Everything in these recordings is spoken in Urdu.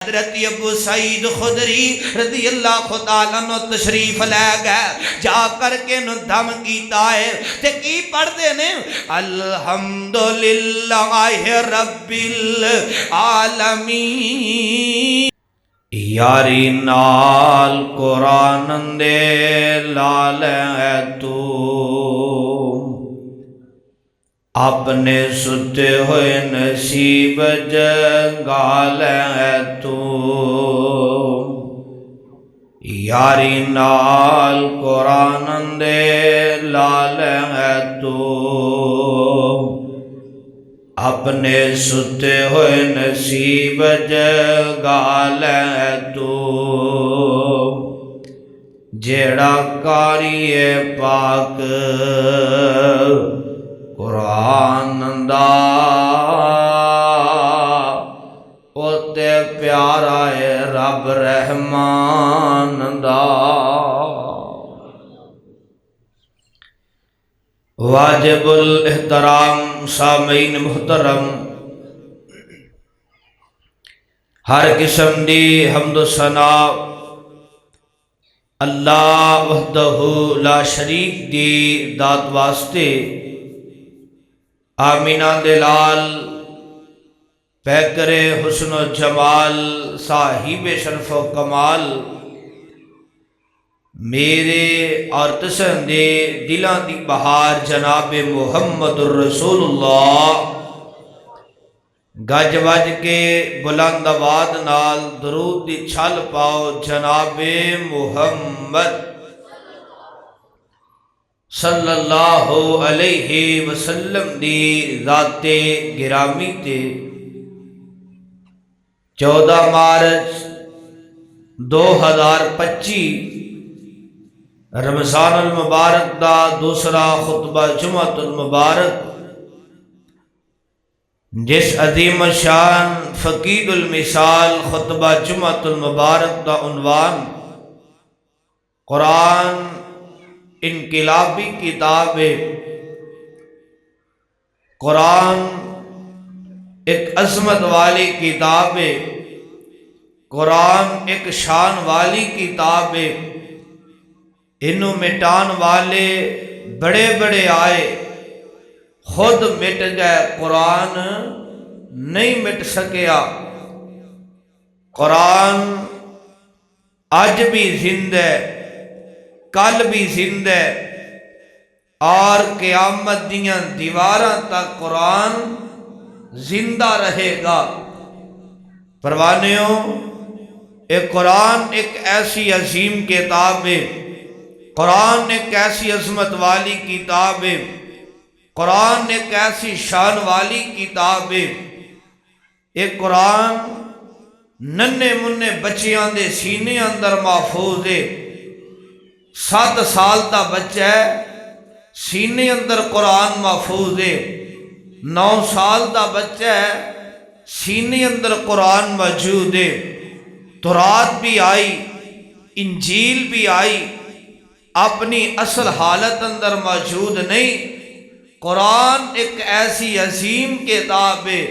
حضرت ابو سعید خدری رضی اللہ تعالیٰ عنہ تشریف لے گئے، جا کر کے نو دم کیتا ہے تے کی پڑھ دے نے الحمدللہ رب العالمین۔ یاری نال قرآن دے لال ہے تو، اپنے ستے ہوئے نصیب جنگال ہے تو، یاری نال قرآن دے لال ہے تو، اپنے ستے ہوئے نصیب جنگال ہے تو، جیڑا قاری پاک قرآن دا اوتے پیارا ہے رب رحمان دا۔ واجب الاحترام سامعین محترم، ہر قسم دی حمد و ثنا اللہ وحدہ لا شریک دی ذات واسطے، آمینہ دلال پیکر حسن و جمال صاحب شرف و کمال، میرے اور تسن دے دلان دی بہار جناب محمد الرسول اللہ، گج وج کے بلند آواز نال درود دی چھل پاؤ جناب محمد صلی اللہ علیہ وسلم دی ذات گرامی تے۔ 14 مارچ 2025 رمضان المبارک دا دوسرا خطبہ جمعۃ المبارک، جس عظیم شان فقید المثال خطبہ جمعۃ المبارک دا عنوان قرآن انقلابی کتاب ہے، قرآن ایک عظمت والی کتاب ہے، قرآن ایک شان والی کتاب ہے، انہوں مٹان والے بڑے بڑے آئے خود مٹ گئے، قرآن نہیں مٹ سکیا۔ قرآن آج بھی زندہ ہے، کل بھی زندہ ہے، اور قیامت دیاں دیواراں تک قرآن زندہ رہے گا۔ پروانیوں، ایک قرآن ایک ایسی عظیم کتاب ہے، قرآن ایک ایسی عظمت والی کتاب ہے، قرآن ایک ایسی شان والی کتاب ہے۔ ایک قرآن ننے منے بچیاں دے سینے اندر محفوظ ہے، 7 سال دا بچہ ہے سینے اندر قرآن محفوظ ہے، 9 سال دا بچہ ہے سینے اندر قرآن موجود ہے۔ تورات بھی آئی، انجیل بھی آئی، اپنی اصل حالت اندر موجود نہیں۔ قرآن ایک ایسی عظیم کتاب ہے،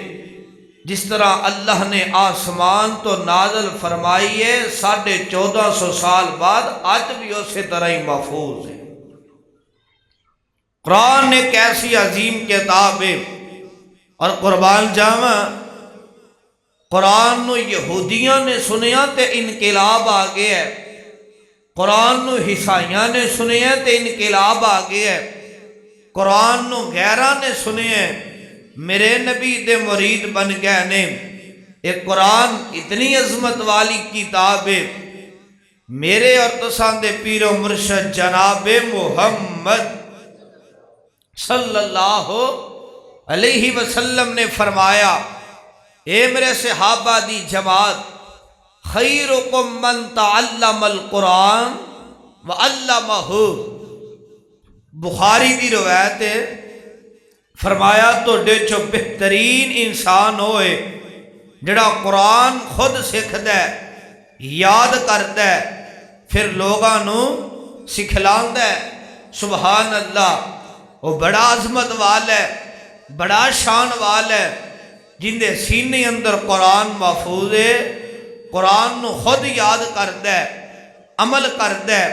جس طرح اللہ نے آسمان تو نازل فرمائی ہے 1450 سال بعد آج بھی اسی طرح ہی محفوظ ہے۔ قرآن ایک ایسی عظیم کتاب ہے، اور قربان جاواں قرآن نو یہودیاں نے سنیا تے انقلاب آ گیا ہے، قرآن نو عیسائیاں نے سنیا تے انقلاب آ گیا ہے، قرآن نو غیراں نے سنیا میرے نبی دے مرید بن گئے نے۔ ایک قرآن اتنی عظمت والی کتاب ہے، میرے اور تساں دے پیر و مرشد جناب محمد صلی اللہ علیہ وسلم نے فرمایا، اے میرے صحابہ دی جماعت، خیرکم من تعلم القرآن وعلمہ۔ بخاری دی روایت ہے، فرمایا تو ڈیچو بہترین انسان ہوئے جڑا قرآن خود سکھدا ہے، یاد کردا ہے، پھر لوگاں نو سکھلاندا ہے۔ سبحان اللہ، وہ بڑا عظمت والا ہے، بڑا شان والا ہے، جن دے سینے اندر قرآن محفوظ ہے، قرآن نو خود یاد کردا ہے، عمل کردا ہے،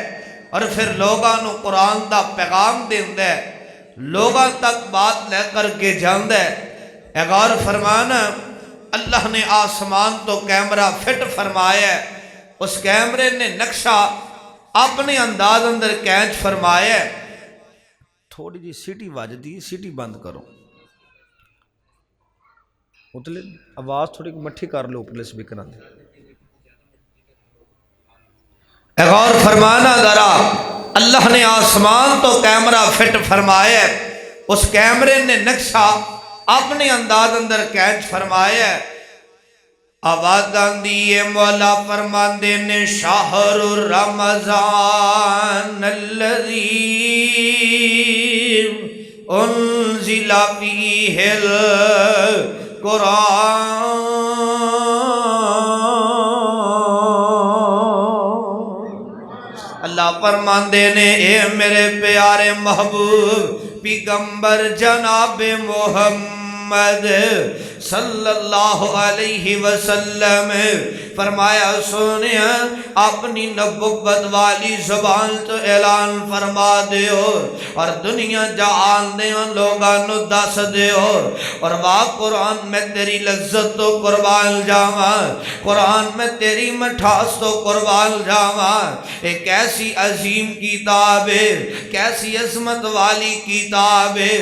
اور پھر لوگاں نو قرآن دا پیغام دیندا ہے، لوگاں تک بات لے کر کے جاندا ہے۔ اے غور فرمانا، اللہ نے آسمان تو کیمرہ فٹ فرمایا ہے، اس کیمرے نے نقشہ اپنے انداز اندر کینچ فرمایا ہے۔ تھوڑی جی سیٹی وجدی، سیٹی بند کرو، اتلے آواز تھوڑی مٹھی کر لو اوپرلے سپیکر آندے۔ اے غور فرمانا ذرا، اللہ نے آسمان تو کیمرہ فٹ فرمایا ہے، اس کیمرے نے نقشہ اپنے انداز اندر کینچ فرمایا ہے۔ آواز آندی ہے، مولا فرماندے نے شہر رمضان الذی انزل فیہ القرآن، اللہ فرماندے نے اے میرے پیارے محبوب پیغمبر جناب محمد صلی اللہ علیہ وسلم، فرمایا سونیا اپنی نبوت والی زبان تو اعلان فرما دیو اور دنیا جہان دیو لوگاں نو دس دیو، اور واہ قرآن میں تیری لذت تو قربان جاواں، قرآن میں تیری مٹھاس تو قربان جاواں۔ ایک ایسی عظیم کتاب ہے، کیسی عظمت والی کتاب ہے،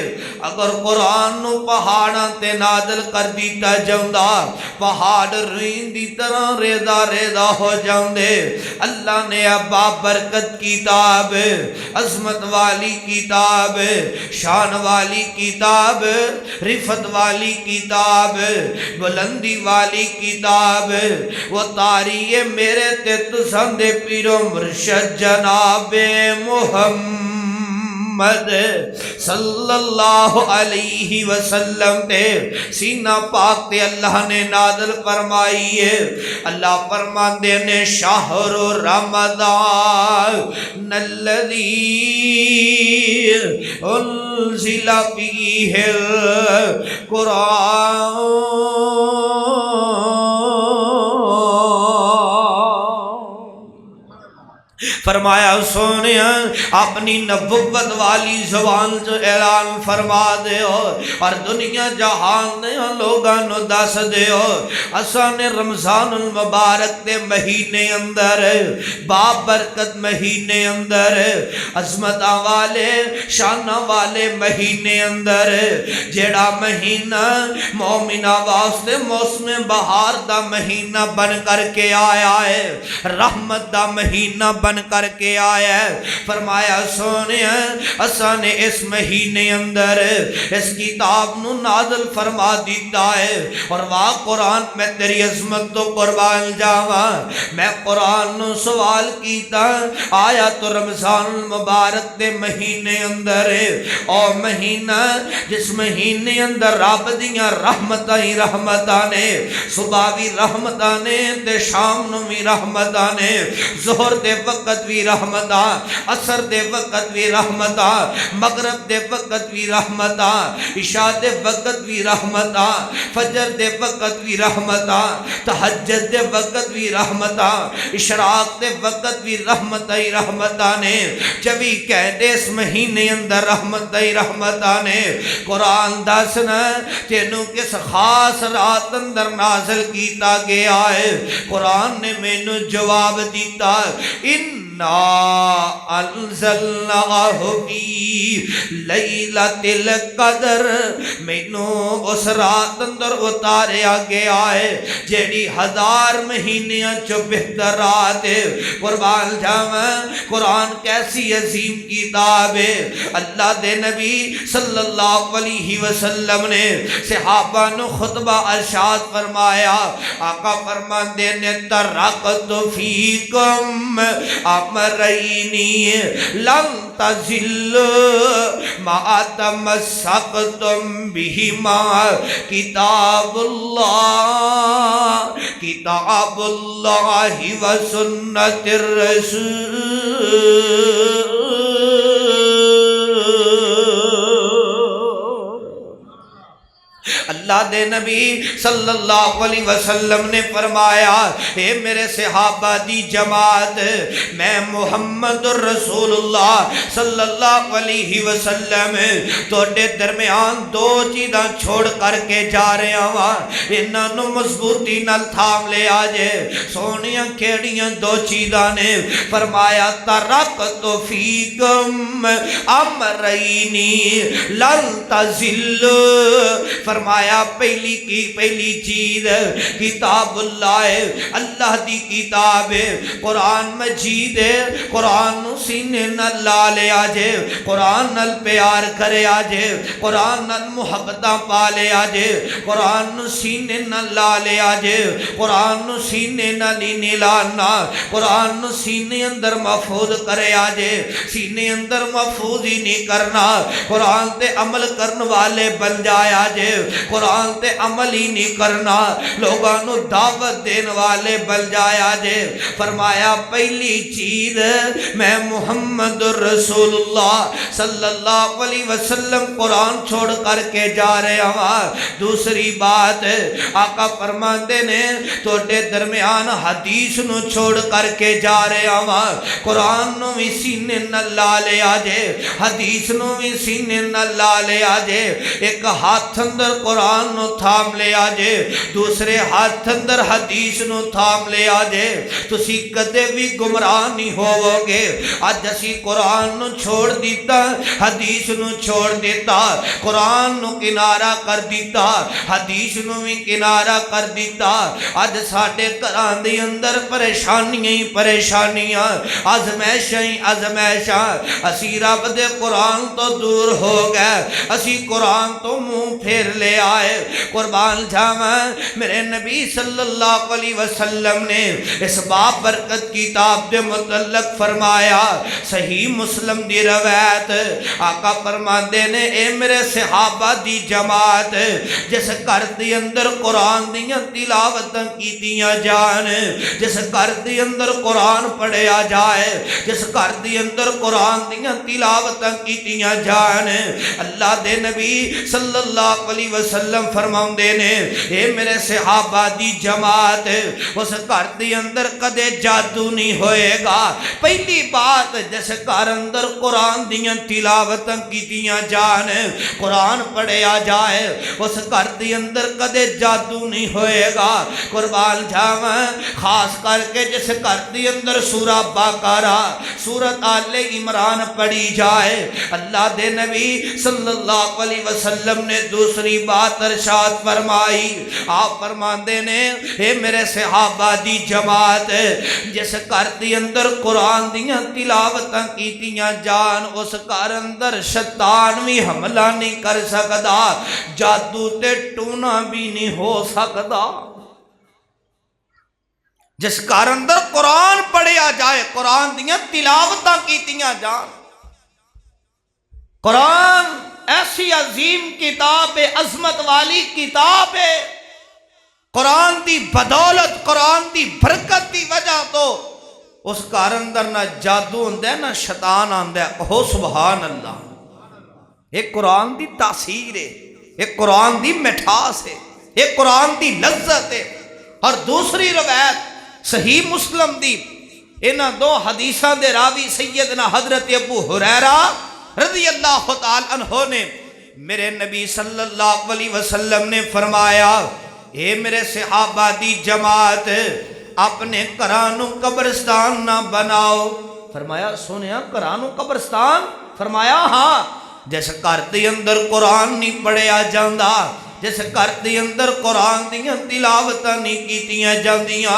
اگر قرآن نو پہاڑاں تے نازل کر دیتا جاؤندا، پہاڑ روئیں دی طرح ریزہ ریزہ ہو جاؤندے۔ اللہ نے ابا برکت کتاب، عظمت والی کتاب، شان والی کتاب، رفت والی کتاب، بلندی والی کتاب، وہ تاری میرے تے تسان دے پیرو مرشد جناب محمد صلی اللہ علیہ وسلم تے سینہ پاک تے اللہ نے نازل فرمائی ہے۔ اللہ فرماندے نے شہر رمضان الذی انزل فیہ القرآن، فرمایا سونیا اپنی نبوت والی زبان جو اعلان فرما دیو اور دنیا جہان دے لوگاں نو دس دیو، اساں نے رمضان المبارک دے مہینے اندر، بابرکت مہینے اندر، عظمتاں والے شاناں والے مہینے اندر، جیڑا مہینہ مومنہ واسطے موسم بہار دا مہینہ بن کر کے آیا ہے، رحمت دا مہینہ بن کر کے آیا ہے، فرمایا سونیا اساں نے اس مہینے اندر اس کتاب نو نازل فرما دیتا ہے، اور واہ قرآن میں تیری عظمت تو قربان جاواں۔ میں قرآن نو سوال کیتا، آیا تو رمضان المبارک دے مہینے اندر اور مہینہ جس مہینے اندر رب دیاں رحمتاں ہی رحمتاں نے، صبح بھی رحمتاں نے تے شام نو بھی رحمتاں نے، ظہر دے وقت بھی رحمتاں، عصر دے وقت بھی رحمتاں، مغرب دے وقت بھی رحمتاں، عشاء دے وقت بھی رحمتاں، فجر دے وقت بھی رحمتاں، تہجد دے وقت بھی رحمتاں، اشراق دے وقت بھی رحمتاں ہی رحمتاں نے، چوی کہتے اس مہینے اندر رحمتاں ہی رحمتاں نے۔ قرآن دسنا تینوں کس خاص رات اندر نازل کیتا گیا ہے، قرآن نے مینوں جواب دیتا، اِنَّا انزلناہ فی لیلۃ القدر، مینوں اس رات اندر اتاریا گیا ہے جیڑی 1000 مہینیاں چو بہتر رات ہے۔ قربان جاواں قرآن کیسی عظیم کتاب ہے۔ اللہ دے نبی صلی اللہ علیہ وسلم نے صحابہ نو خطبہ ارشاد فرمایا، آقا فرماندے نے ترکت فیکم امرینی لن تزلوا ما تمسکتم بہما، کتاب اللہ و سنت الرسول۔ اللہ اللہ دے نبی صلی اللہ علیہ وسلم نے فرمایا اے میرے صحابہ دی جماعت میں محمد رسول اللہ صلی اللہ علیہ وسلم توڑے درمیان دو چیزاں چھوڑ کر کے جا رہے ہاں انہاں نو مضبوطی نال تھام لے آجے سونیاں کھیڑیاں دو چیزاں نے فرمایا ترکت فیکم امرینی لن تزل فرمایا پہلی چیز کتاب اللہ اللہ دی کتاب قرآن مجید قرآن سینے نال لا لے آجے قرآن نال پیار کرے آجے قرآن نال محبتاں پا لے آجے قرآن سینے نال لا لے آجے قرآن سینے نال نیلانا قرآن سینے اندر محفوظ کرے آجے سینے اندر محفوظ ہی نہیں کرنا قرآن تے عمل کرن والے بن جائے آجے قرآن تے عمل ہی نہیں کرنا لوگانو دعوت دین والے بن جائے آجے فرمایا پہلی چیز میں محمد رسول اللہ صلی اللہ علیہ وسلم قرآن چھوڑ کر کے جا رہے ہاں دوسری بات آقا فرماندے نے توڑے درمیان حدیث نو چھوڑ کر کے جا رہے ہاں قرآن نو بھی سینے نہ لا لے آجے حدیث نو بھی سینے نہ لا لے آجے ایک ہاتھ اندر قرآن نو تھام لے آجے دوسرے ہاتھ اندر حدیث نو تھام لے آجے تسی کدے بھی گمراہ نہیں ہوو گے آج اسی قرآن نو چھوڑ دیتا حدیث نو چھوڑ دیتا قرآن نو کنارہ کر دیتا حدیث نو بھی کنارہ کر دیتا آج ساڑھے قرآن دی اندر پریشانیاں ازمیشاں اسی رب دے قرآن تو دور ہو گئے اسی قرآن تو منہ پھیر لے آئے قربان جاواں میرے نبی صلی اللہ علیہ وسلم نے اس باب برکت کتاب دے متعلق فرمایا صحیح مسلم دی روایت آقا فرماندے نے اے میرے صحابہ دی جماعت جس گھر دی اندر قرآن دیاں تلاوتاں کیتیاں جان جس گھر دی اندر قرآن پڑھیا جائے جس گھر دی اندر قرآن دیاں تلاوتاں کیتیاں جان اللہ دے نبی صلی اللہ علیہ وسلم فرماندے نے اے میرے صحابہ دی جماعت اس گھر دی اندر کدے جادو نہیں ہوئے گا پہلی بات جس گھر اندر قرآن دیاں تلاوتاں کیتیاں جان قرآن پڑھیا جائے اس گھر دی اندر کدے جادو نہیں ہوئے گا قربان جاواں خاص کر کے جس گھر دی اندر سورہ بقرہ سورۃ آل عمران پڑھی جائے اللہ دے نبی صلی اللہ علیہ وسلم نے دوسری بات ارشاد فرمائی آپ فرماندے نے اے میرے صحابہ دی جماعت جس گھر دی اندر قرآن دیاں تلاوتاں کیتیاں جان اس گھر اندر شیطان بھی حملہ نہیں کر سکدا جادو تے ٹونا بھی نہیں ہو سکدا جس گھر اندر قرآن پڑھیا جائے قرآن دیاں تلاوتاں کیتیاں جان قرآن ایسی عظیم کتاب ہے عظمت والی کتاب ہے قرآن دی بدولت قرآن دی برکت دی وجہ تو اس گھر اندر نہ جادو ہوندہ ہے نہ شیطان آندہ ہے ہو سبحان اللہ ایک قرآن دی تاثیر ہے ایک قرآن دی مٹھاس ہے ایک قرآن دی لذت ہے اور دوسری روایت صحیح مسلم دی انہاں دو حدیثاں دے راوی سیدنا حضرت ابو ہریرہ رضی اللہ تعالیٰ عنہ نے میرے نبی صلی اللہ علیہ وسلم نے فرمایا اے میرے صحابہ دی جماعت اپنے گھرانوں قبرستان نہ بناؤ فرمایا سنیا گھرانوں قبرستان فرمایا ہاں جس گھر دے اندر قرآن نہیں پڑھیا جاندا جس گھر دے اندر قرآن دیاں تلاوتاں نہیں کیتیاں جاندیاں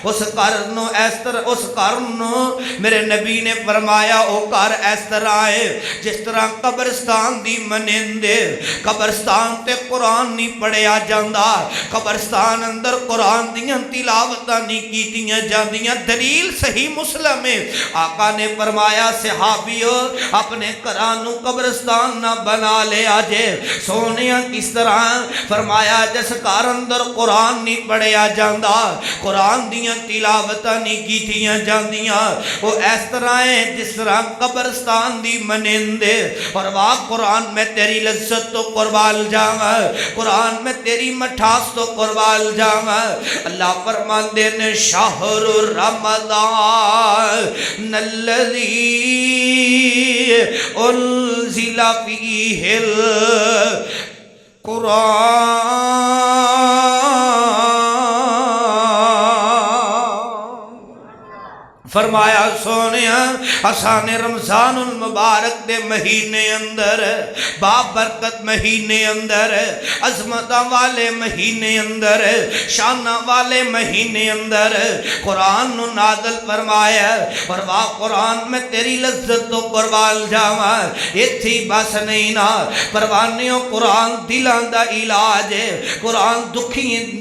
اس گھر نو اس طرح اس گھر نو میرے نبی نے فرمایا او گھر اس طرح ہے جس طرح قبرستان دی منندے قبرستان تے قرآن نہیں پڑھیا جاندا قبرستان اندر قرآن دیاں تلاوتاں نہیں کیتیاں جاندیاں دلیل صحیح مسلم ہے آقا نے فرمایا صحابیو اپنے گھرانوں قبرستان نہ بنا لے آجے سونیاں کس طرح فرمایا جس گھر اندر قرآن نہیں پڑھیا جاندا قرآن دیاں تلاوتاں نہیں کیتیاں جاندیاں وہ اس طرح ہے جس طرح قبرستان دی منندے اور واہ قرآن میں تیری لذت تو قربان جاواں قرآن میں تیری مٹھاس تو قربان جاواں اللہ فرماندے نے شہر رمضان الذی انزل فیہ القرآن فرمایا سونیا حسان رمضان المبارک دے مہینے اندر بابرکت مہینے اندر عظمتہ والے مہینے اندر شانہ والے مہینے اندر قرآن نازل فرمایا اور واہ قرآن میں تیری لذت تو قربان جاواں اتھی بس نہیں نا پروانیوں قرآن دلاں دا علاج ہے قرآن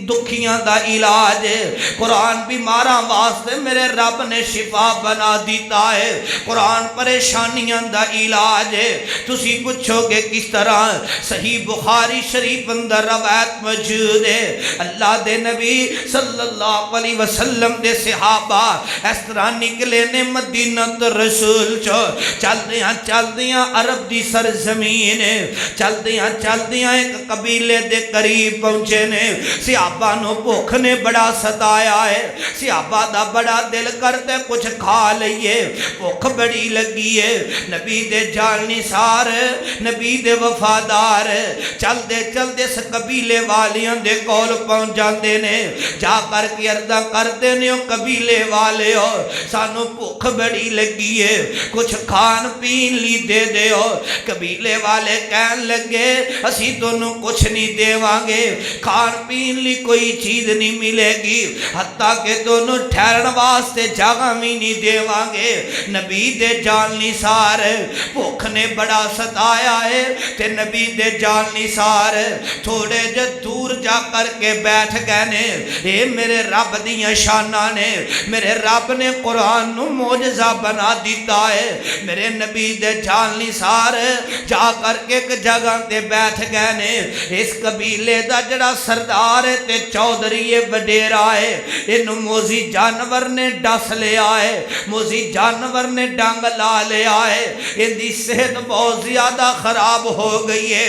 دکھیاں دا علاج ہے قرآن بیماراں واسطے میرے رب نے شفا بنا دیتا ہے قرآن پریشانیاں دا علاج ہے تسی پوچھو گے کس طرح صحیح بخاری شریف اندر روایت موجود ہے اللہ دے نبی صلی اللہ علیہ وسلم دے صحابہ اس طرح نکلے نے مدینہ رسول چو چل دیاں عرب دی سرزمین چل دیاں ایک قبیلے دے قریب پہنچے نے صحابہ نو بھوک نے بڑا ستایا ہے صحابہ دا بڑا دل کرتے کچھ کھا لئیے بھوک بڑی لگی ہے نبی دے جان نثار نبی دے وفادار چل دے اس قبیلے والیاں دے کول پہنچ جاندے نے جا کر کے عرضاں کردے نے قبیلے والے ہو سانو بھوک بڑی لگی ہے کچھ کھان پین لی دے دے ہو قبیلے والے کہن لگے اسی دونوں کچھ نہیں دے وانگے کھان پین لی کوئی چیز نہیں ملے گی حتیٰ کہ دونوں ٹھہرن واسطے جگہ بھی نہیں دے وانگے نبی دے جان نثار بھوک نے بڑا ستایا ہے تے نبی دے جان نثار تھوڑے جے دور جا کر کے بیٹھ گئے نے اے میرے رب دیاں شاناں نے میرے رب نے قرآن نو معجزہ بنا دیتا ہے میرے نبی دے جان نثار جا کر کے ایک جگہ تے بیٹھ گئے نے اس قبیلے دا جڑا سردار ہے تے چودھری وڈیرا ہے انو موزی جانور نے ڈس لیا ہے موزی جانور نے ڈنگ لا لیا ہے ان دی صحت بہت زیادہ خراب ہو گئی ہے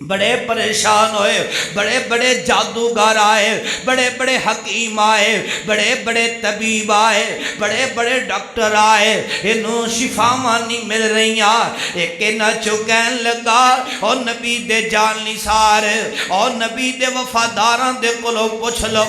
بڑے پریشان ہوئے بڑے بڑے جادوگر آئے بڑے بڑے حکیم آئے بڑے بڑے طبیب آئے بڑے بڑے ڈاکٹر آئے انہوں شفاواں نہیں مل رہی ایک نہ چکین لگا اور نبی دے جان نثار اور نبی دے وفاداران دے کلو پوچھ لو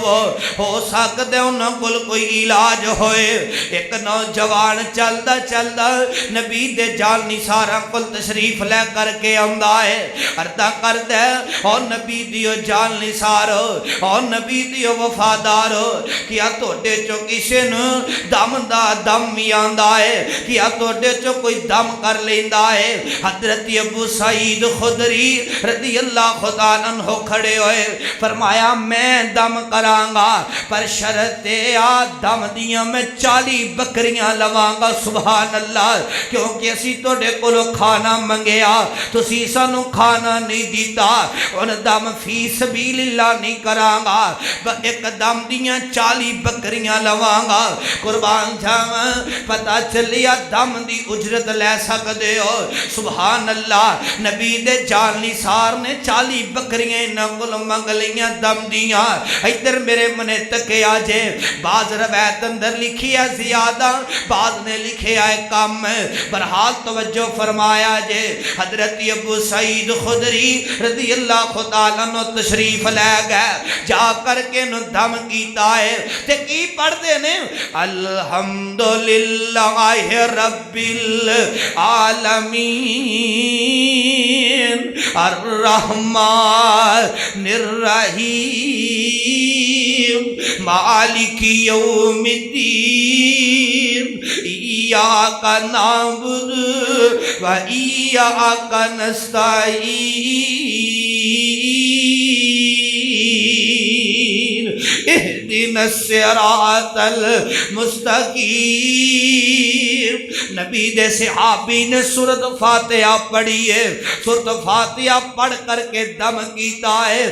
ہو سکتے انہوں کل کوئی علاج ہوئے ایک نوجوان چلدا نبی دے جان نثاراں کل تشریف لے کر کے آندا ہے اردا کر دے اور نبی دیو جان نثار اور نبی دیو وفادار کیا توڑے چو کسی نو دم دا دم میاندہ ہے کیا توڑے چو کوئی دم کر لیندہ ہے حضرت ابو سعید خدری رضی اللہ خدا عنہ کھڑے ہوئے فرمایا میں دم کرانگا پر شرط دم دیاں میں 40 بکریاں لوانگا سبحان اللہ کیونکہ اسی توڑے کو لو کھانا منگیا تو سیسا نو کھانا نہیں دیتا ان دم فی سبیل اللہ نہیں کرانگا ایک دم دیاں 40 بکریاں لوانگا قربان جاواں پتہ چلیا دم دی اجرت لے سکتے ہو سبحان اللہ نبی دے جان نثار نے 40 بکریاں نگل منگ لیاں دم دیاں ادھر میرے منے تکے آجے بعض روایت اندر لکھی ہے زیادہ بعض نے لکھے آئے کم برحال توجہ فرمایا جے حضرت ابو سعید خدری رضی اللہ خدا عنہ تشریف لے گئے جا کر کے نو دم کیتا ہے تے کی پڑھ دے نے الحمدللہ رب العالمین الرحمن الرحیم مالک یوم الدین ایاک نعبد و ایاک نستعین اہدنا اهدنا الصراط المستقیم. نبی دے صحابی نے سورۃ فاتحہ پڑھی ہے. سورۃ فاتحہ پڑھ کر کے دم کیتا ہے.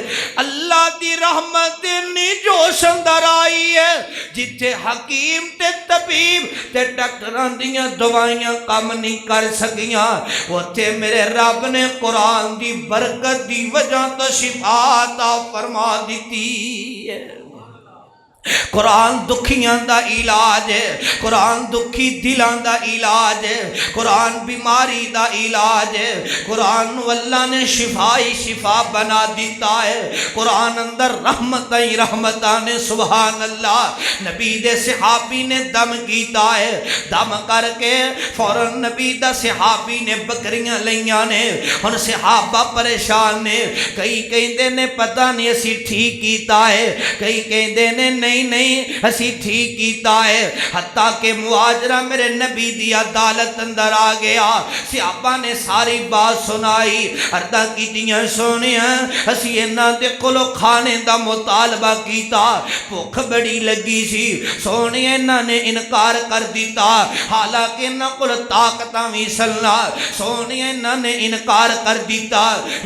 اللہ دی رحمت اتنی جوش اندر آئی ہے جتھے حکیم تے طبیب تے ڈاکٹراں دیاں دوائیاں کم نہیں کر سکیاں، اوتھے میرے رب نے قرآن دی برکت دی وجہ تو شفا عطا فرما دیتی ہے. قرآن دکھیاں دا علاج ہے، قرآن دکھی دلاں دا علاج ہے، قرآن بیماری دا علاج ہے. قرآن اللہ نے شفائی شفا بنا دیتا ہے. قرآن اندر رحمتیں رحمتاں نے. سبحان اللہ. نبی دے صحابی نے دم کیتا ہے. دم کر کے فوراً نبی دا صحابی نے بکریاں لیاں نے. ہن صحابہ پریشان نے. کئی کہندے نے پتہ نہیں اسی ٹھیک کیتا ہے، کئی کہندے نے نہیں اسی ٹھیک کیتا ہے. حتیٰ کہ مواجرہ میرے نبی دی عدالت اندر آ گیا. صحابہ نے ساری بات سنائی. عرضاں کیتیاں سونیاں اسی انہاں دے کولوں کھانے دا مطالبہ کیتا، بھوک بڑی لگی سی. سونیاں انہاں نے انکار کر دیتا حالانکہ انہاں کول طاقتاں وی سننا. سونیاں انہاں نے انکار کر دیتا.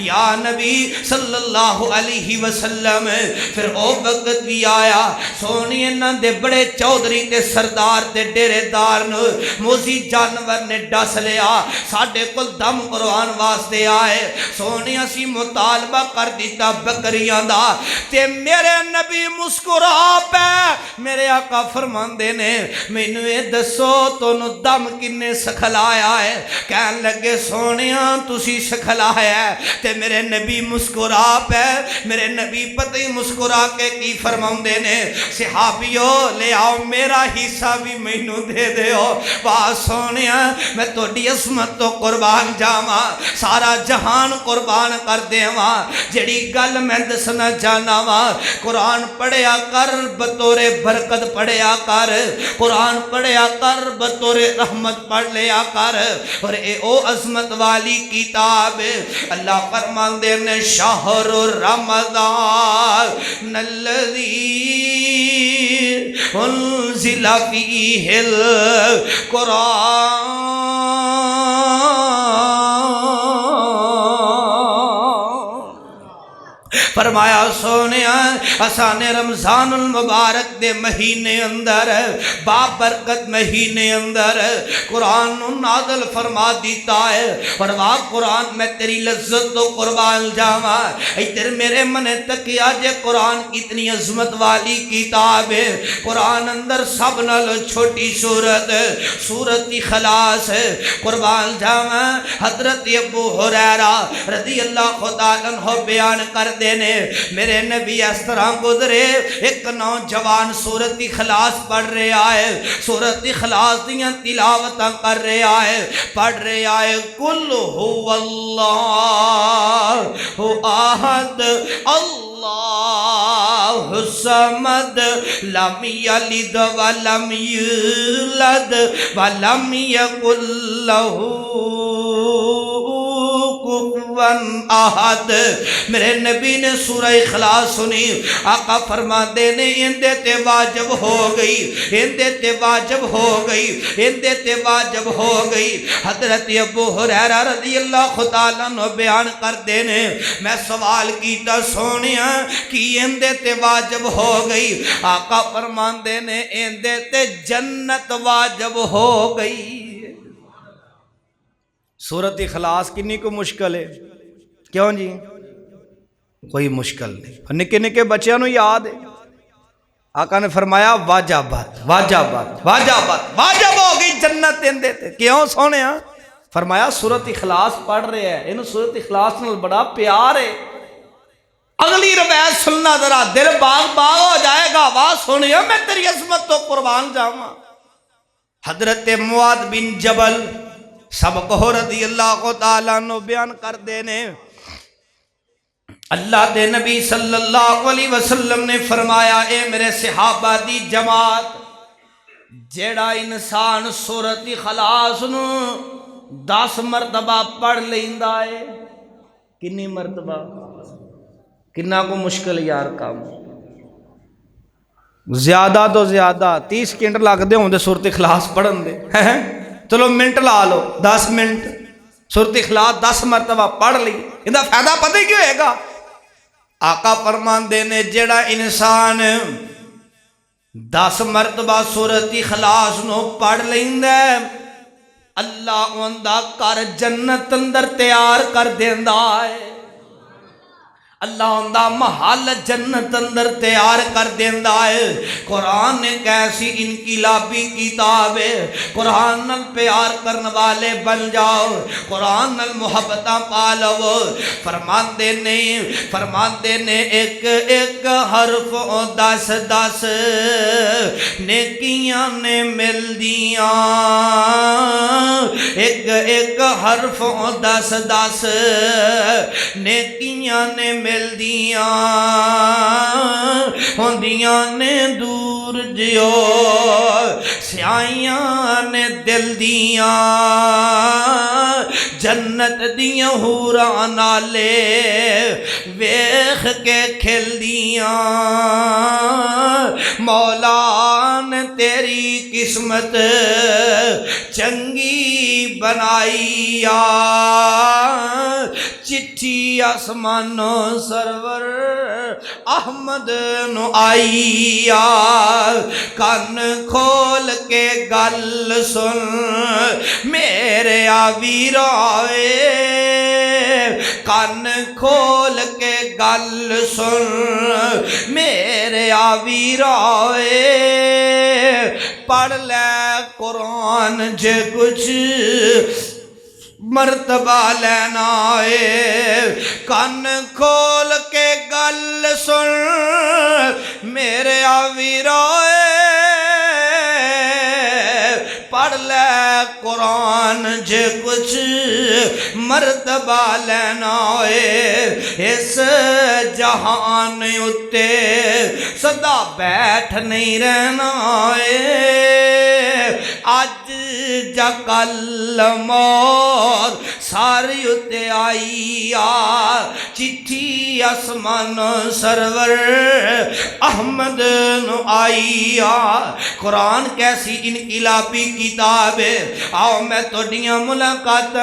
یا نبی صلی اللہ علیہ وسلم پھر او وقت بھی آیا. سونی انہاں دے بڑے چودھری تے سردار تے ڈیرے دار موزی جانور نے ڈس لیا. ساڈے کول دم قرآن واسطے آئے. سونی اسی مطالبہ کر دیتا بکریاں دا تے میرے نبی مسکرا پے. میرے آقا فرماندے نے مینوں اے دسو تونوں دم کنے سکھلایا ہے؟ کہن لگے سونیاں تسی سکھلایا ہے. تے میرے نبی مسکرا پے. میرے نبی پتہ ہی مسکرا کے کی فرماندے نے صحابیو لے آؤ میرا حصہ بھی مینوں دے دیو. بات سونیا میں تہاڈی عظمت تو قربان جاواں، سارا جہان قربان کر دیواں. جڑی گل میں دسنا چاہنا وا قرآن پڑھیا کر بطور برکت پڑھیا کر، قرآن پڑھیا کر بطور رحمت پڑھ لیا کر. اور اے او عظمت والی کتاب اللہ فرماندے نے شہر رمضان الذی انزل فیہ القرآن. فرمایا سونیا اساں نے رمضان المبارک دے مہینے اندر بابرکت مہینے اندر قرآن نازل فرما دیتا ہے. فرما قرآن میں تیری لذت تو قربان جاواں. ادھر میرے من تکیا جے قرآن کتنی عظمت والی کتاب ہے. قرآن اندر سب نال چھوٹی سورت سورت اخلاص قربان جاواں. حضرت ابو ہریرہ رضی اللہ تعالیٰ عنہ بیان کر دینے میرے نبی اس طرح گزرے. ایک نوجوان سورت اخلاص پڑھ رہا ہے، سورت اخلاص دیاں تلاوتاں کر رہا ہے، پڑھ رہا ہے قل هو اللہ احد اللہ الصمد لم یلد ولم یولد ولم یکن لہ احد. میرے نبی نے سورہ اخلاص سنی. آقا فرماندے نے اندے تے واجب ہو گئی، اندے تے واجب ہو گئی، اندے تے واجب ہو گئی. حضرت ابو ہریرہ رضی اللہ تعالیٰ عنہ بیان کر دینے میں سوال کیتا سونیا کی اندے تے واجب ہو گئی؟ آقا فرماندے نے اندے تے جنت واجب ہو گئی. سورت اخلاص کنی کو مشکل ہے؟ کیوں جی؟ کوئی مشکل نہیں. نکے نکے بچیاں نو یاد ہے. آقا نے فرمایا واجبات واجبات واجبات واجب ہو گئی جنت اندے تے. کیوں سونے ہاں؟ فرمایا سورت اخلاص پڑھ رہے ہیں، انہوں سورت اخلاص نال بڑا پیار ہے. اگلی روایت سننا ذرا دل باغ باغ ہو جائے گا. واہ سونیا میں تیری عظمت تو قربان جاواں. حضرت معاذ بن جبل سب کو رضی اللہ تعالیٰ عنہ بیان کر دینے اللہ دے نبی صلی اللہ علیہ وسلم نے فرمایا اے میرے صحابہ دی جماعت جیڑا انسان سورت اخلاص نو 10 مرتبہ پڑھ لیندا ہے. کنی مرتبہ؟ کنا کو مشکل یار کام. زیادہ تو زیادہ 30 سیکنڈ لگتے ہوں سورت اخلاص پڑھن دے چلو منٹ لا لو 10 منٹ سورت اخلاص 10 مرتبہ پڑھ لی ان کا فائدہ پتہ ہی کیوں ہوئے گا؟ آقا فرماندے نے جڑا انسان 10 مرتبہ سورت اخلاص نو پڑھ لیندا ہے اللہ اوندا کر جنت اندر تیار کر دیندا ہے اللہ اندہ محل جنت اندر تیار کر دیندا ہے قرآن ایک ایسی انقلابی کتاب ہے قرآن نال پیار کرنے والے بن جاؤ قرآن نال محبتاں پا لو فرماندے نے ایک ایک حرف 10 10 نیکیاں نے مل دیاں ایک ایک حرف 10 10 نیکیاں نے مل دیاں ہوندیاں نے دور جیو سیائیاں نے دل دیاں جنت دیاں حوراں نالے ویکھ کے کھل دیاں مولا نے تیری قسمت چنگی بنائی چٹھی آسمانوں سرور احمد نو آئی کان کھول کے گل سن میرے آویرائے کان کھول کے گل سن میرے آویرائے پڑھ لے قرآن جے کچھ مرتبہ لینا ہے کان کھول کے گل سن میرے آویرائے پڑھ لے قرآن جے کچھ مرتبہ لینا ہے اس جہان اتے سدا بیٹھ نہیں رہنا ہے آج جا کل موت ساری اتے آئی چٹھی آسمان سرور احمد نو آئی قرآن کیسی انقلابی کتاب ہے آؤ میں توڑیاں ملاقات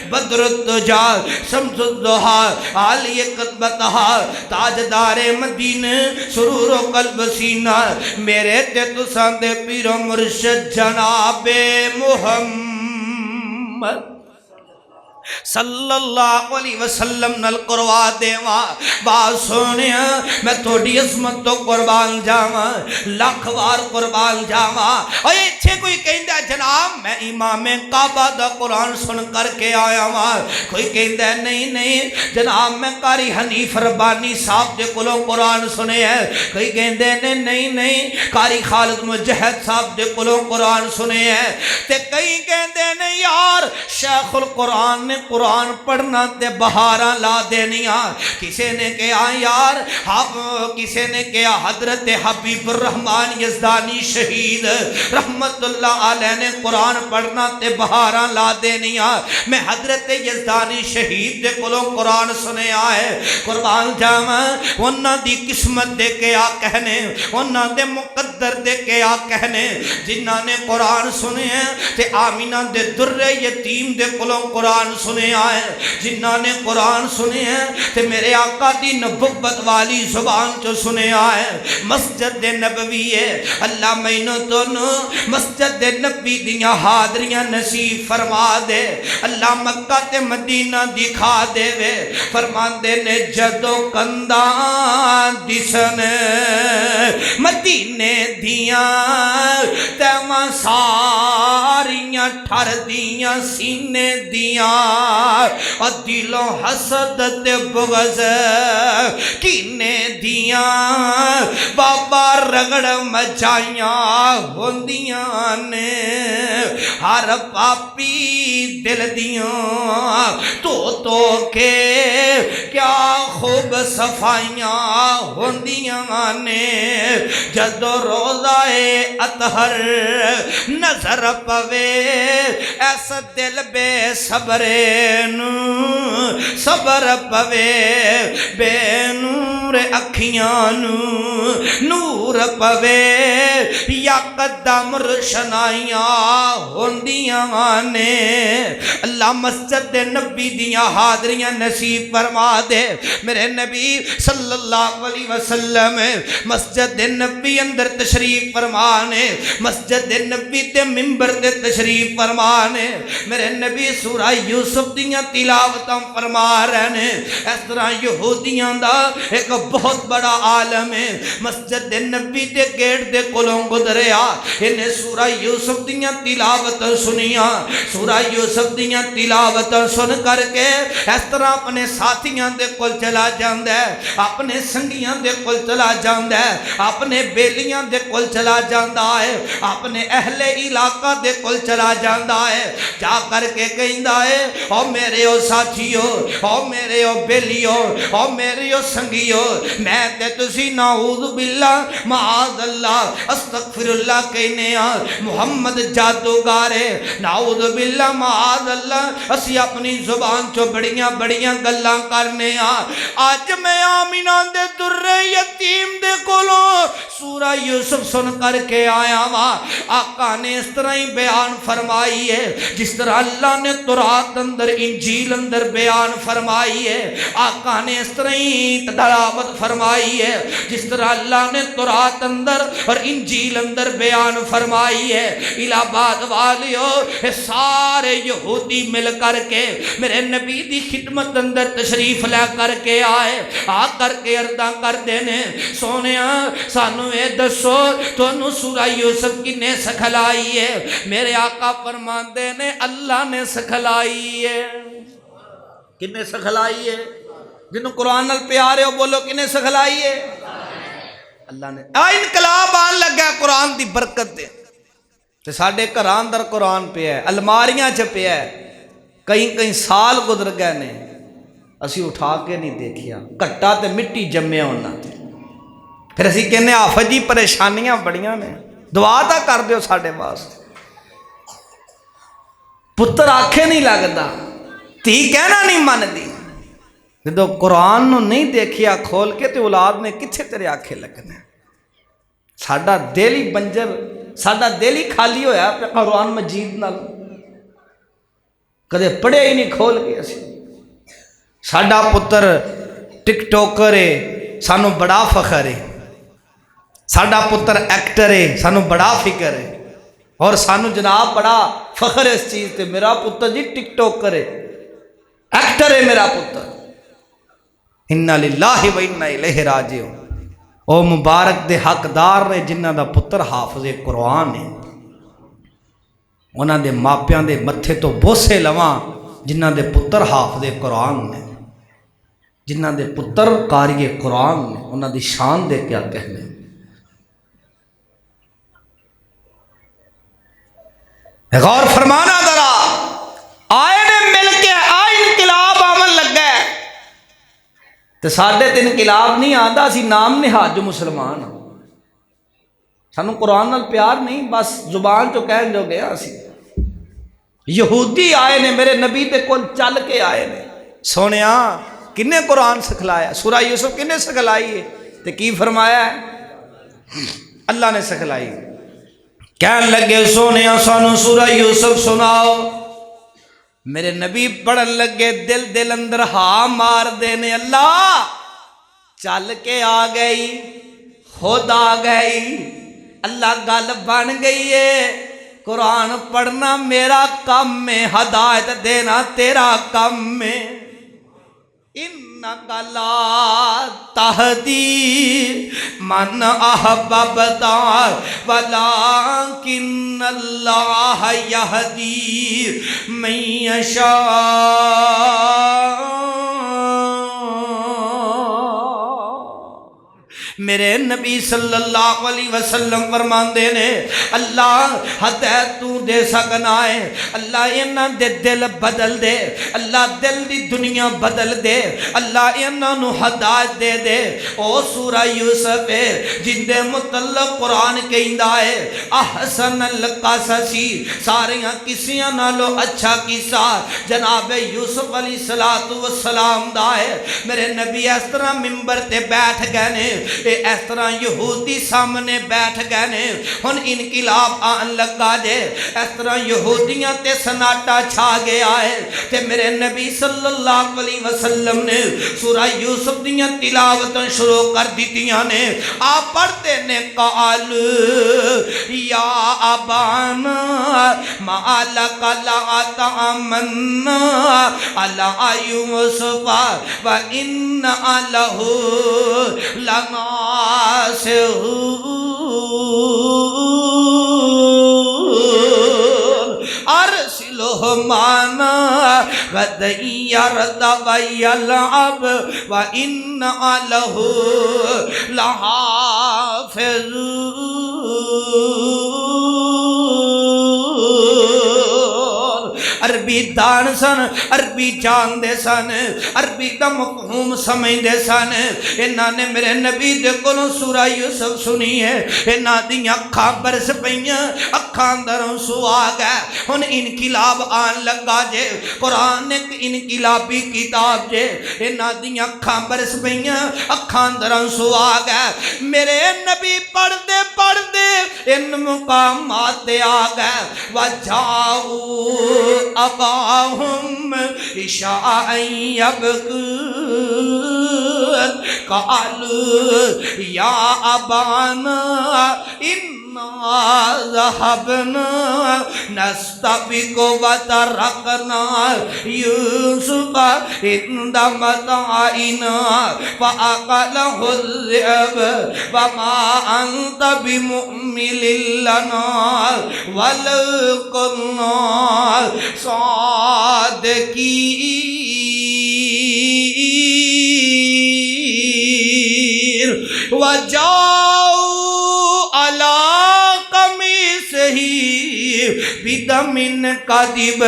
بدر الدجا شمس الضحا عالی قطبتہا تاجدار مدینہ سرور و قلب سینہ میرے تے تسان دے پیر و مرشد جناب محمد صلی اللہ علیہ وسلم نل قروا دیواں بات سونیا میں تھوڑی عظمت تو قربان جاواں لاکھ وار قربان جاواں اور یہ کوئی کہندا جناب میں امام کعبہ دا قرآن سن کر کے آیا ہاں کوئی کہندا نہیں جناب میں قاری حنیف ربانی صاحب دے کولوں قرآن سنے ہے کوئی کہندے نہیں قاری خالد مجہد صاحب دے کولوں قرآن سنے ہے تے کئی کہندے نے یار شیخ القرآن نے قرآن پڑھنا تے بہاراں لا دینیاں کسے نے کہا یار کسے نے کہا حضرت حبیب الرحمن یزدانی شہید رحمت اللہ علیہ نے قرآن پڑھنا تے بہاراں لا دینیاں میں حضرت یزدانی شہید دے کولوں قرآن سنے آئے قربان جاواں انہاں دی قسمت دے کے آ کہنے انہاں دے مقدر دے کے آ کہنے جنہاں نے قرآن سنے تے آمینہ دے در یتیم دے کولوں قرآن سنے آئے جنہاں نے قرآن سنے ہیں تے میرے آقا دی نبوت والی زبان جو سنے آئے مسجد نبوی ہے اللہ مینو تونو مسجد نبی دیاں حاضریاں نصیب فرما دے اللہ مکہ تے مدینہ دکھا دے وے فرمان دے نے جدو کندان دسن مدینے دیاں تیمہ ساریاں ٹھر دیاں سینے دیاں اور دلوں حسد تے بغض کینے دیاں بابا رگڑ مچائیاں ہوندیاں نے ہر پاپی دل دیاں تو کے کیا خوب صفائیاں ہوندیاں نے جدو روزہ اطہر نظر پوے ایسا دل بے صبرین صبر پوے بے نور اکھیاں نور پوے یا قدم روشنائیاں ہوندیاں نے اللہ مسجد نبی دیاں حاضریاں نصیب فرما دے میرے نبی صلی اللہ علیہ وسلم مسجد نبی اندر تشریف فرمانے مسجد نبی تے ممبر تے تشریف فرمانے میرے نبی سورہ یوسف دیاں تلاوتاں فرما رہے ہیں اس طرح یہودیاں دا ایک بہت بڑا عالم ہے مسجد نبی تے گیٹ دے کولوں گزریا انہیں سورہ یوسف دیاں تلاوتاں سنیاں سورہ یوسف دیاں تلاوتاں سن کر کے اس طرح اپنے ساتھیاں دے کول چلا جاندہ ہے اپنے سنگیاں دے کول چلا جاندہ ہے اپنے بیلیاں دے کول چلا جاندہ ہے اپنے اہل علاقہ دے کول چلا جاندہ ہے جا کر کے کہندہ ہے او میرے او ساتھیو او میرے او بیلیو او میرے او سنگیو میں تے تسی نعوذ باللہ معاذ اللہ استغفر اللہ کہنے محمد جادوگارے نعوذ باللہ معاذ اللہ اسی اپنی زبان چو بڑیاں بڑیاں گلاں کرنے آج میں آمینہ دے در یتیم دے کولوں سورہ یوسف سن کر کے آیا وہاں آقا نے اس طرح ہی بیان فرمائی ہے جس طرح اللہ نے تورات اندر انجیل اندر بیان فرمائی ہے آقا نے اس طرح ہی تلاوت فرمائی ہے جس طرح اللہ نے تورات اندر اور انجیل اندر بیان فرمائی ہے الہ آباد والیو سارے یہودی مل کر کے میرے نبی دی خدمت اندر تشریف لے کر کے آئے آ کر کے ارداں کر دینے سونیا سانو اے دسو تو انہوں سورہ یوسف کی نے سکھلائی ہے میرے آقا فرمان دینے اللہ نے سکھلائی ہے کنے سکھلائی ہے جنہوں قرآن نال پیارے ہو بولو کنے سکھلائی ہے اللہ نے انقلاب آن لگا قرآن دی برکت دے تے ساڑھے گھران در قرآن پہ ہے الماریاں چ پہ ہے کہیں کہیں سال گزر گئے نے اسی اٹھا کے نہیں دیکھیا کٹا تے مٹی جمعے ہونا پھر اسی کہنے آفت جی پریشانیاں بڑیاں نے دعا تا کر دیو ساڑھے واسطے پتر آنکھیں نہیں لگتا تھی کہنا نہیں من دی جدو قرآن نو نہیں دیکھیا کھول کے تے اولاد نے کتھے تیرے آنکھیں لگنے ساڑھا دل ہی بنجر ساڑھا دل ہی خالی ہویا پہ قرآن مجید نال کدے پڑھے ہی نہیں کھول کے اسی ساڑھا پتر ٹک ٹوکر ہے سانو بڑا فخر ہے ساڑھا پتر ایکٹر ہے سانو بڑا فکر ہے اور سانو جناب بڑا فخر ہے اس چیز تے میرا پتر جی ٹک ٹوکر ہے ایکٹر ہے میرا پتر اِنَّا لِلَّهِ وَإِنَّا إِلَيْهِ رَاجِعُونَ او مبارک دے حقدار نے جنہ دا پتر حافظ قرآن ہے انہاں دے ماپیاں دے متھے تو بوسے لواں جنہ دے پتر حافظ قرآن نے جنہ دے پتر قاری قرآن نے انہاں دی شان دے کیا کہنے غور فرمانا ذرا آئے نے مل کے آئے انقلاب آمن لگ گئے تو ساڑھے تے انقلاب نہیں آتا اسی نام نہاد جو مسلمان سانو قرآن نال پیار نہیں بس زبان جو کہن جو گیا اسی یہودی آئے نے میرے نبی تے کول چل کے آئے نے سونیا کنے قرآن سکھلایا سورہ یوسف کنے سکھلائی ہے تے کی فرمایا ہے اللہ نے سکھلائی کہن لگے سونیا سانو سورہ یوسف سناؤ میرے نبی پڑھن لگے دل اندر ہاں مار دینے اللہ چل کے آ گئی خود آ گئی اللہ گل بن گئی ہے قرآن پڑھنا میرا کام میں ہدایت دینا تیرا کام میں انک لا تہدی من احببتا ولکن اللہ یہدی من یشاء میرے نبی صلی اللہ علیہ وسلم فرماندے نے اللہ ہدایت تو دے سکنا ہے، اللہ انہاں دے دل بدل دے، اللہ دل دی دنیا بدل دے، اللہ انہاں نو ہدایت دے دے۔ او سورہ یوسف ہے جن دے متعلق قرآن کہندا ہے احسن القصص، ساریاں کسیاں نالو اچھا قصہ جناب یوسف علیہ السلام دا ہے۔ میرے نبی اس طرح ممبر تے بیٹھ گئے نے، اس طرح یہودی سامنے بیٹھ گئے نے، ہن انقلاب آن لگا جے، اس طرح یہودیاں تے سناٹا چھا گیا ہے تے میرے نبی صلی اللہ علیہ وسلم نے سورہ یوسف دیاں تلاوتاں شروع کر دیتیاں نے۔ آپ پڑھتے نے قال یا ابانا ما لک لا تأمنا علی یوسف وإنا لہ لناصحون ارسلہ معنا غدا یرتع ویلعب وإنا لہ لحافظون۔ عربی دان سن، عربی جان دے سن، عربی دا مفہوم سمجھ دے سن۔ انہاں نے میرے نبی دے کولوں سورہ یوسف سنی ہے، انہاں دی اکھاں برس پئیاں، اکھاں اندروں سو آ گئے۔ ہن انقلاب آن لگا جے، قرآن ایک انقلابی کتاب جے، انہاں دی اکھاں برس پئیاں، اکھاں اندروں سو آ گئے۔ میرے نبی پڑھ دے ان مقامات آ گئے۔ وجاؤ اباہم عشاء یبکون قالوا یا ابانا انا ذهبنا نستبق وتركنا یوسف عند متاعنا فأكله الذئب وما أنت بمؤمن لنا ولو كنا صادقين وجاءوا على قميصه بدم كذب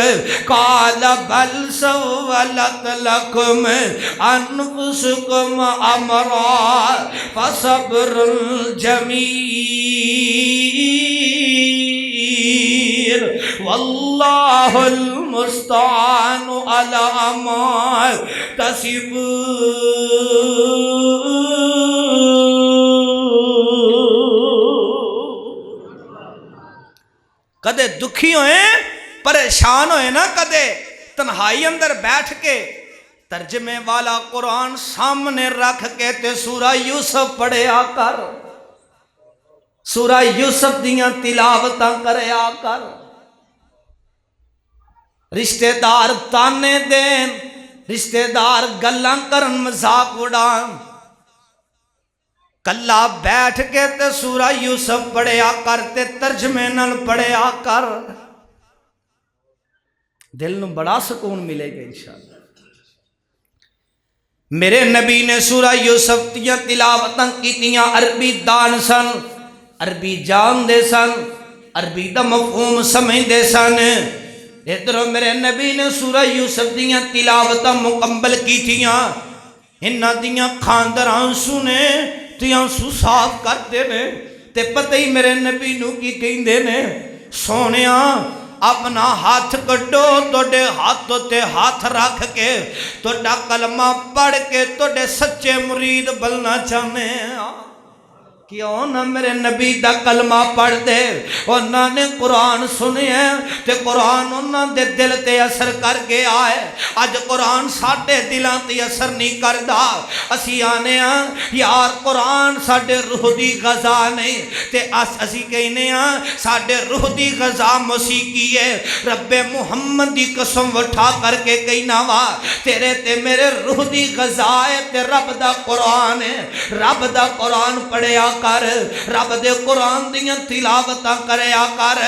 قال بل سولت لكم أنفسكم أمرا فصبر جميل والله المستعان على ما تصفون۔ کدے دکھی ہوئے پریشان ہوئے نا، کدے تنہائی اندر بیٹھ کے ترجمے والا قرآن سامنے رکھ کے تے سورہ یوسف پڑھیا کر، سورہ یوسف دیاں تلاوتاں کریا کر۔ رشتہ دار تانے دین، رشتہ دار گلاں کرن مذاق اڑان، کلا بیٹھ کے تے سورہ یوسف پڑھیا کر تے ترجمے نال پڑھیا کر، دل نو بڑا سکون ملے گا انشاءاللہ۔ میرے نبی نے سورہ یوسف دیاں تلاوتاں کیتیاں، عربی دان سن، عربی جان دے سن، عربی دا مفہوم سمجھ دے سن۔ ادھر میرے نبی نے سورہ یوسف دیاں تلاوتاں مکمل کیتیاں، انہاں دیاں کھاندراں سنے تیاں سو صاف کرتے نے تے پتہ ہی میرے نبی نو کی کہندے نے سونیاں اپنا ہاتھ کٹو، توڑے ہاتھوں تے ہاتھ رکھ کے توڑا کلمہ پڑھ کے توڑے سچے مرید بلنا چاہنے ہیں۔ کیوں نہ میرے نبی دا کلمہ پڑھ دے، انہاں نے قرآن سنے ہیں تے قرآن انہاں دے دل تے اثر کر کے آئے۔ آج قرآن ساڑھے دلان تے اثر نہیں کردہ، اسی آنے ہیں یار قرآن ساڑھے روح دی غذا نہیں تے اسی کہنے ہیں ساڑھے روح دی غذا موسیقی ہے۔ رب محمد دی قسم اٹھا کر کے کہنا وا تیرے تے میرے روح دی غذا ہے تے رب دا قرآن ہے، رب دا قرآن پڑھیا کر رب دے قرآن دیاں تلاوتاں کریا کر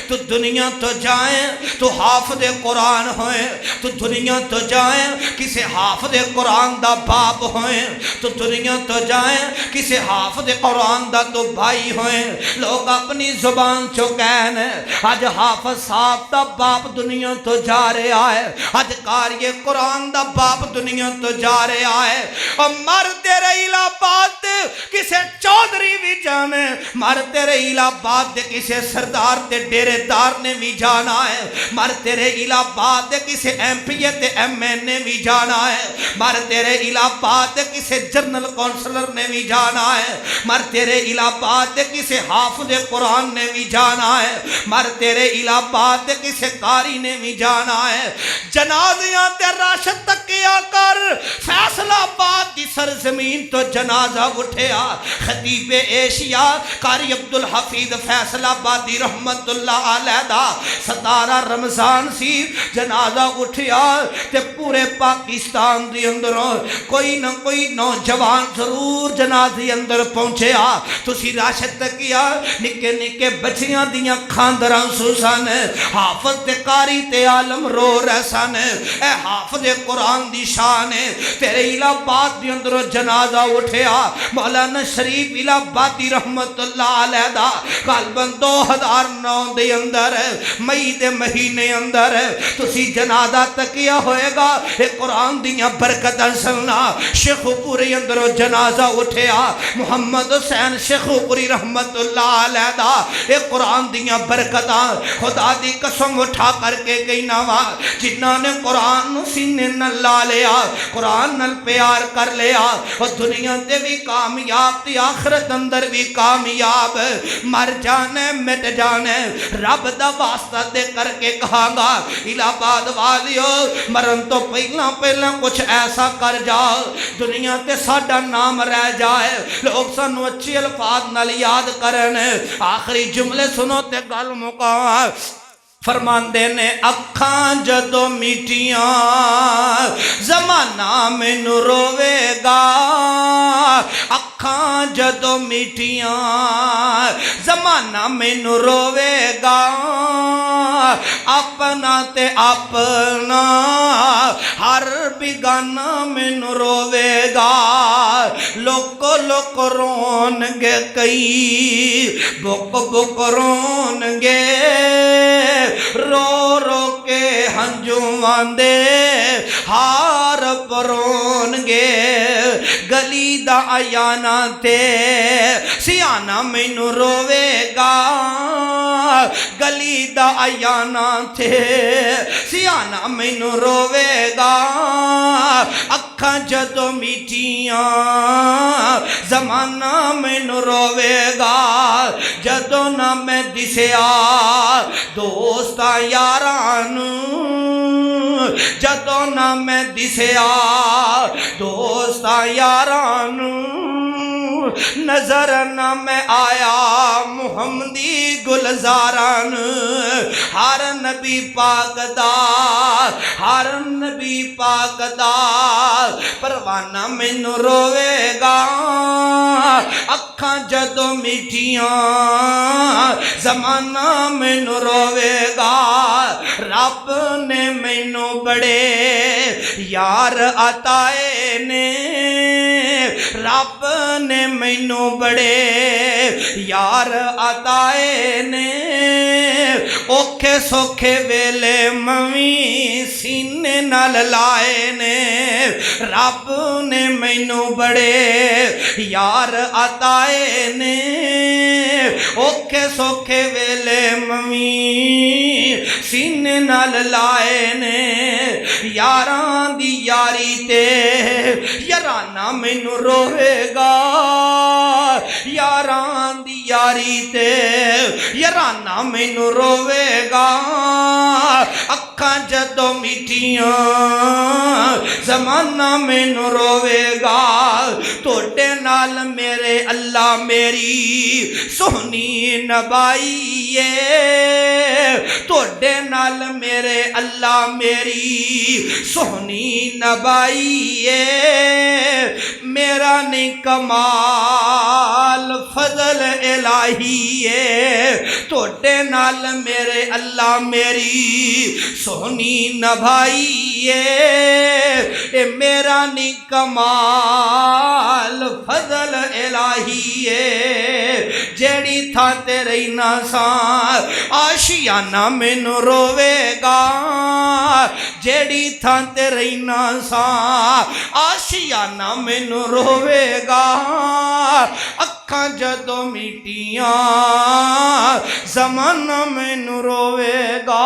تو دنیا تو جائیں تو حافظ قرآن ہوئے تو دنیا تو جائیں کسی حافظ قرآن دا باپ ہوئے تو دنیا تو جائیں کسی حافظ قرآن دا تو بھائی ہوئے لوگ اپنی زبان چو کہنے آج حافظ صاحب دا باپ دنیا تو جا رہا ہے آج قاری قرآن دا باپ دنیا تو جا رہا ہے اور مر تیرے الہ آباد کسے چودھری بھی جانے مر تیرے الہ آباد کسے سردار تے ڈیرے دار نے بھی جانا ہے مر تیرے الہ آباد کسے ایم پی تے ایم این نے بھی جانا ہے مر تیرے الہ آباد کسے جنرل کونسلر نے بھی جانا ہے مر تیرے الہ آباد کسے حافظ قرآن نے بھی جانا ہے مر تیرے الہ آباد کسے قاری نے بھی جانا ہے جنازیاں تے راشد تک کیا کر فیصلہ آباد دی سرزمین تو جنازہ اٹھیا خطیب ایشیا قاری عبدالحفیظ فیصلہ آبادی رحمت اللہ علیہ دا 17 رمضان سی جنازہ اٹھیا تے پورے پاکستان دی اندروں کوئی نہ کوئی نوجوان ضرور جنازی اندر پہنچیا تسی راشد تک کیا نکے نکے بچیاں دیاں کھاندران سوسان حافظ تے قاری تے عالم رو رہسان اے حافظ قرآن دی شان تیرے الہ آباد دی اندروں جنازہ اٹھیا مولانا شریف الہ آبادی رحمت اللہ علیہ دا غالباً 2009 دے اندر مئی دے مہینے اندر تسی جنازہ تکیا ہوئے گا اے قرآن دیاں برکتاں سننا شیخ پوری اندروں جنازہ اٹھیا محمد حسین شیخ پوری رحمت اللہ علیہ دا اے قرآن دیاں برکتاں خدا دی قسم اٹھا کر کے گئی نوا جنہاں نے قرآن سینے نہ لا لیا قرآن نل پیار کر لیا اور دنیا دے بھی کامیاب تی آخرت اندر بھی کامیاب مر جانے مٹ جانے رب دا واسطہ دے کر کے کہا گا الہ آباد والیو مرن تو پہلا کچھ ایسا کر جاؤ دنیا تے ساڈا نام رہ جائے لوگ سانو اچھی الفاظ نال یاد کرن آخری جملے سنو تے گل مکا فرمان دینے اکھاں جدو میٹیاں زمانہ مینوں روے گا اکھاں جدو میٹیاں زمانہ مینوں روے گا اپنا تے اپنا ہر بیگانہ مینوں روے گا لوک لوک رون گے کئی بک بک رون گے رو رو کے ہنجوان دے ہار پرون گے گلی دا آیانا تے سیانا مینوں روے گا گلی دا آیانا تے سیانا مینوں روے گا اکھاں جدو میٹیاں زمانہ مینوں روے گا جدو نہ میں دسیا دوستا یاران جدو نہ میں دسیا دوستا یاران نظر نہ میں آیا محمدی گلزاران ہر نبی پاک دا ہر نبی پاک دا پروانہ مینوں روے گا اکھاں جدو میٹھیاں زمانہ مینوں روے گا رب نے مینوں بڑے یار عطائے نے رب نے مینوں بڑے یار عطائے نے اوکھے سوکھے ویلے موی سینے نال لائے نے رب نے مینوں بڑے یار عطائے نے اوکھے سوکھے ویلے موی سینے نال لائے نے یاراں دی یاری تے یارانہ مینوں روے گا یاراں دی یاری تے یارانہ مینوں روے گا اکھاں جدو میٹھیاں زمانہ مینوں روے گا توڑے نال میرے اللہ میری سونی نبائیے توڑے نال میرے اللہ میری سونی نبائیے میرا نہیں کمال فضل الہی ہے توڑے نال میرے اللہ میری سونی نبھائی ہے اے میرا نہیں کمال فضل الہی ہے جیڑی تھا تیرے ناسان آشیانہ مینوں روے گا جیڑی تھا تیرے ناسان آشیانہ مینوں روے گا اکھاں جدوں میٹیاں زمانہ مینوں روے گا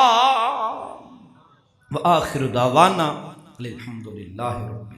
وآخر دعوانا الحمدللہ رب